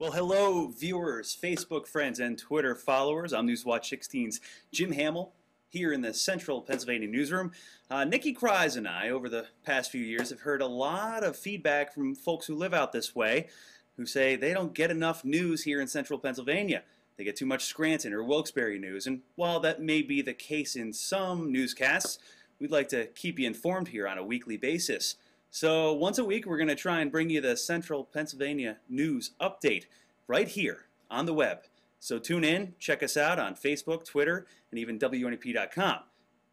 Well, hello, viewers, Facebook friends, and Twitter followers. I'm Newswatch 16's Jim Hamill here in the Central Pennsylvania Newsroom. Nikki Kreis and I, over the past few years, have heard a lot of feedback from folks who live out this way who say they don't get enough news here in Central Pennsylvania. They get too much Scranton or Wilkes-Barre news, and while that may be the case in some newscasts, we'd like to keep you informed here on a weekly basis. So once a week, we're going to try and bring you the Central Pennsylvania News Update right here on the web. So tune in, check us out on Facebook, Twitter, and even WNEP.com.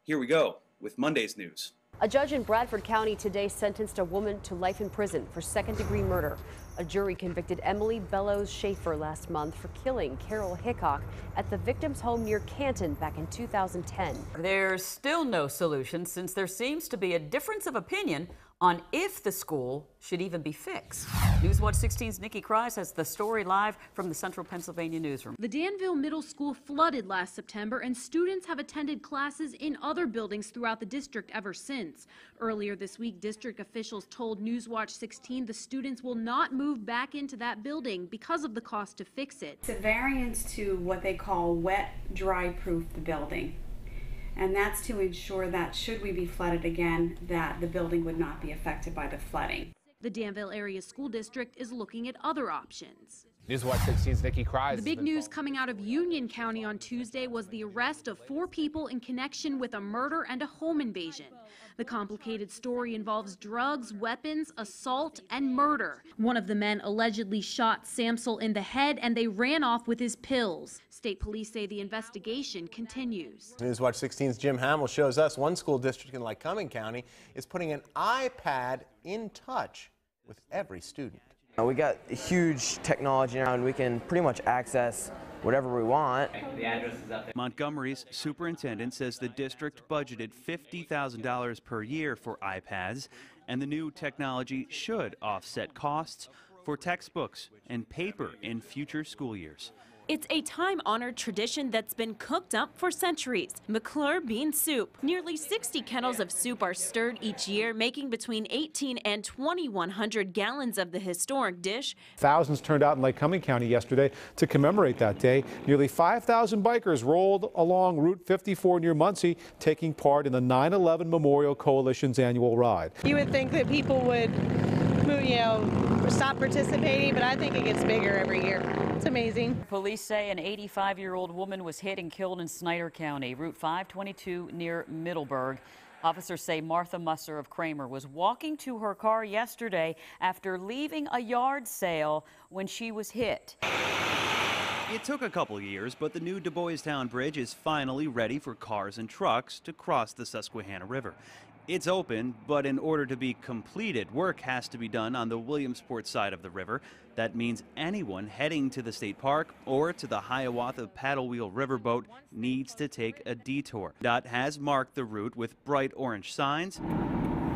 Here we go with Monday's news. A judge in Bradford County today sentenced a woman to life in prison for second-degree murder. A jury convicted Emily Bellows Schaefer last month for killing Carol Hickok at the victim's home near Canton back in 2010. There's still no solution since there seems to be a difference of opinion on if the school should even be fixed. Newswatch 16's Nikki Kreis has the story live from the Central Pennsylvania Newsroom. The Danville Middle School flooded last September, and students have attended classes in other buildings throughout the district ever since. Earlier this week, district officials told Newswatch 16 the students will not move back into that building because of the cost to fix it. It's a variance to what they call wet, dry-proof the building. And that's to ensure that should we be flooded again, that the building would not be affected by the flooding. The Danville Area School District is looking at other options. Newswatch 16's Nikki Kreis. The big news coming out of Union County on Tuesday was the arrest of 4 people in connection with a murder and a home invasion. The complicated story involves drugs, weapons, assault, and murder. One of the men allegedly shot Samsel in the head, and they ran off with his pills. State police say the investigation continues. Newswatch 16's Jim Hamill shows us one school district in Lycoming County is putting an iPad in touch with every student. We got huge technology now, and we can pretty much access whatever we want. The address is up there. Montgomery's superintendent says the district budgeted $50,000 per year for iPads, and the new technology should offset costs for textbooks and paper in future school years. It's a time-honored tradition that's been cooked up for centuries. McClure bean soup. Nearly 60 kettles of soup are stirred each year, making between 18 and 2,100 gallons of the historic dish. Thousands turned out in Lycoming County yesterday to commemorate that day. Nearly 5,000 bikers rolled along Route 54 near Muncie, taking part in the 9/11 Memorial Coalition's annual ride. You would think that people would, stop participating, but I think it gets bigger every year. It's amazing. Police say an 85-year-old woman was hit and killed in Snyder County, Route 522 near Middleburg. Officers say Martha Musser of Kramer was walking to her car yesterday after leaving a yard sale when she was hit. It took a couple years, but the new Du Bois Bridge is finally ready for cars and trucks to cross the Susquehanna River. It's open, but in order to be completed, work has to be done on the Williamsport side of the river. That means anyone heading to the state park or to the Hiawatha paddle wheel riverboat needs to take a detour. DOT has marked the route with bright orange signs.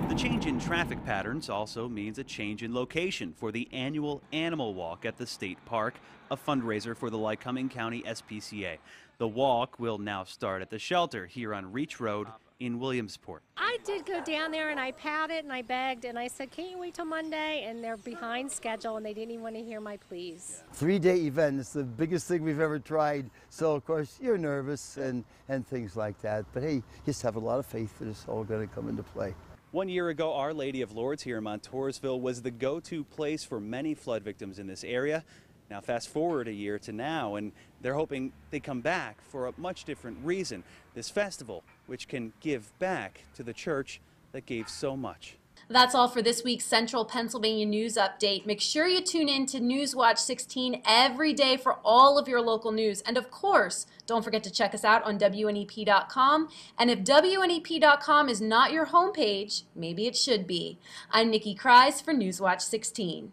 The change in traffic patterns also means a change in location for the annual Animal Walk at the state park, a fundraiser for the Lycoming County SPCA. The walk will now start at the shelter here on Reach Road in Williamsport. I did go down there and I pouted and I begged and I said, can't you wait till Monday? And they're behind schedule and they didn't even want to hear my pleas. 3-day event. It's the biggest thing we've ever tried. So of course you're nervous and things like that. But hey, just have a lot of faith that it's all going to come into play. 1 year ago, Our Lady of Lourdes here in Montoursville was the go-to place for many flood victims in this area. Now fast forward a year to now, and they're hoping they come back for a much different reason. This festival, which can give back to the church that gave so much. That's all for this week's Central Pennsylvania News Update. Make sure you tune in to Newswatch 16 every day for all of your local news. And of course, don't forget to check us out on WNEP.com. And if WNEP.com is not your homepage, maybe it should be. I'm Nikki Kreis for Newswatch 16.